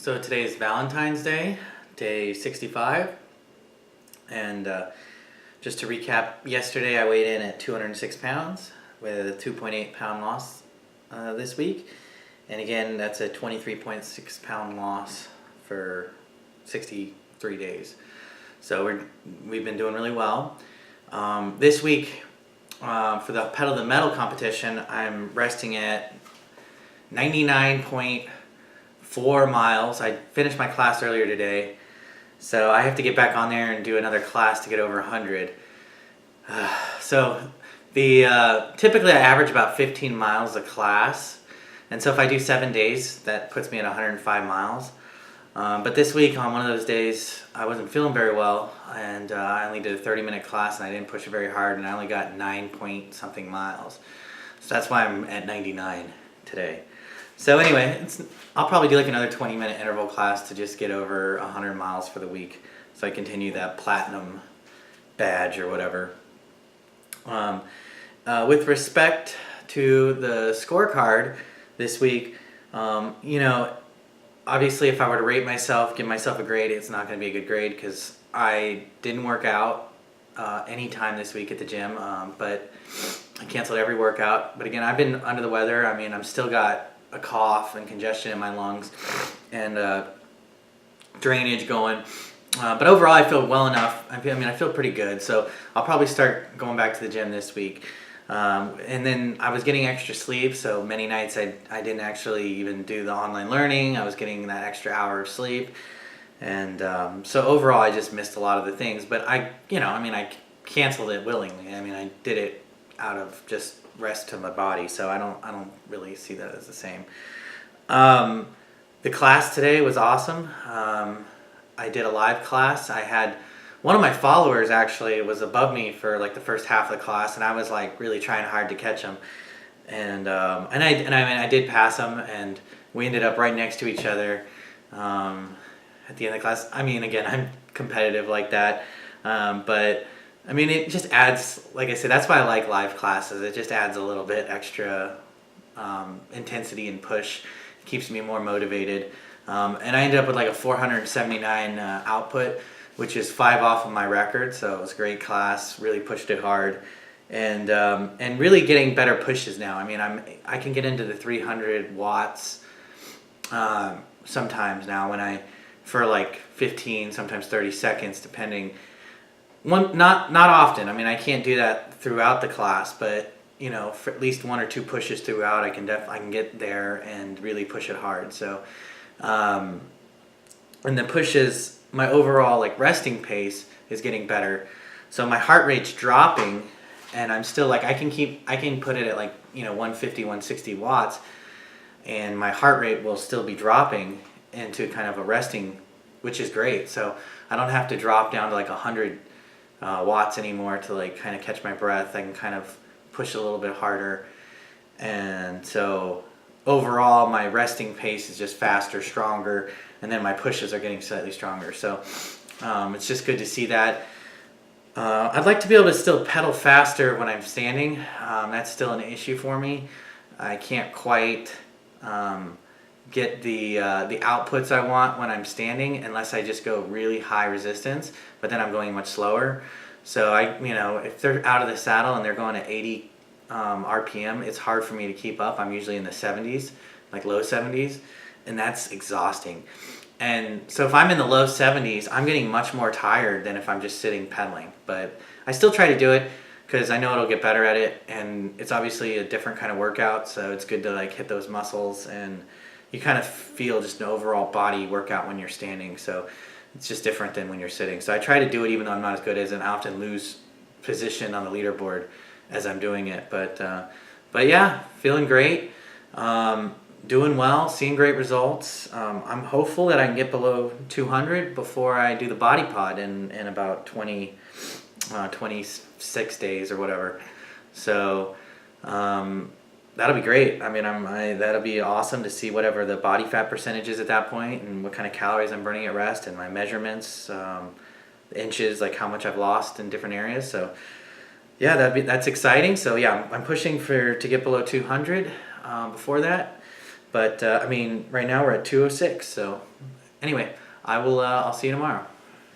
So today is Valentine's Day, day 65, and just to recap, yesterday I weighed in at 206 pounds with a 2.8 pound loss this week, and again that's a 23.6 pound loss for 63 days. So we've been doing really well. This week for the Pedal to Metal competition, I'm resting at 99.4 miles. I finished my class earlier today, so I have to get back on there and do another class to get over 100. So typically I average about 15 miles a class, and so if I do 7 days, that puts me at 105 miles. But this week, on one of those days, I wasn't feeling very well, and I only did a 30-minute class, and I didn't push it very hard, and I only got 9 point something miles. So that's why I'm at 99 today. So anyway, I'll probably do like another 20-minute interval class to just get over 100 miles for the week, so I continue that platinum badge or whatever. With respect to the scorecard this week, obviously if I were to rate myself, give myself a grade, it's not going to be a good grade because I didn't work out any time this week at the gym, but I canceled every workout. But again, I've been under the weather. I mean, I'm still got a cough and congestion in my lungs and drainage going. But overall, I feel well enough. I feel pretty good. So I'll probably start going back to the gym this week. And then I was getting extra sleep, so many nights I didn't actually even do the online learning. I was getting that extra hour of sleep. And so overall, I just missed a lot of the things. But I canceled it willingly. I did it out of just rest to my body, so I don't really see that as the same. The class today was awesome. I did a live class. I had one of my followers actually was above me for like the first half of the class, and I was like really trying hard to catch him, and I did pass him, and we ended up right next to each other at the end of the class. Again, I'm competitive like that, but it just adds, like I said, that's why I like live classes. It just adds a little bit extra intensity and push. It keeps me more motivated. And I ended up with like a 479 output, which is 5 off of my record. So it was a great class, really pushed it hard. And really getting better pushes now. I can get into the 300 watts sometimes now for like 15, sometimes 30 seconds, depending. Not often. I can't do that throughout the class, but for at least 1 or 2 pushes throughout, I can get there and really push it hard. So, and the pushes, my overall like resting pace is getting better. So my heart rate's dropping, and I'm still like I can put it at like 150, 160 watts, and my heart rate will still be dropping into kind of a resting, which is great. So I don't have to drop down to like 100 watts anymore to like kind of catch my breath. I can kind of push a little bit harder, and so overall my resting pace is just faster, stronger, and then my pushes are getting slightly stronger. So it's just good to see that. I'd like to be able to still pedal faster when I'm standing. That's still an issue for me. I can't quite get the outputs I want when I'm standing unless I just go really high resistance, but then I'm going much slower. So if they're out of the saddle and they're going at 80 RPM, it's hard for me to keep up. I'm usually in the 70s, like low 70s, and that's exhausting. And so if I'm in the low 70s, I'm getting much more tired than if I'm just sitting pedaling. But I still try to do it because I know it'll get better at it, and it's obviously a different kind of workout, so it's good to like hit those muscles, and you kind of feel just an overall body workout when you're standing. So it's just different than when you're sitting. So I try to do it even though I'm not as good as it, and I often lose position on the leaderboard as I'm doing it. But yeah, feeling great, doing well, seeing great results. I'm hopeful that I can get below 200 before I do the body pod in about 26 days or whatever. So that'll be great. That'll be awesome to see whatever the body fat percentage is at that point, and what kind of calories I'm burning at rest, and my measurements, inches, like how much I've lost in different areas. So yeah, that's exciting. So yeah, I'm pushing to get below 200 before that. But right now we're at 206, so Anyway, I'll see you tomorrow.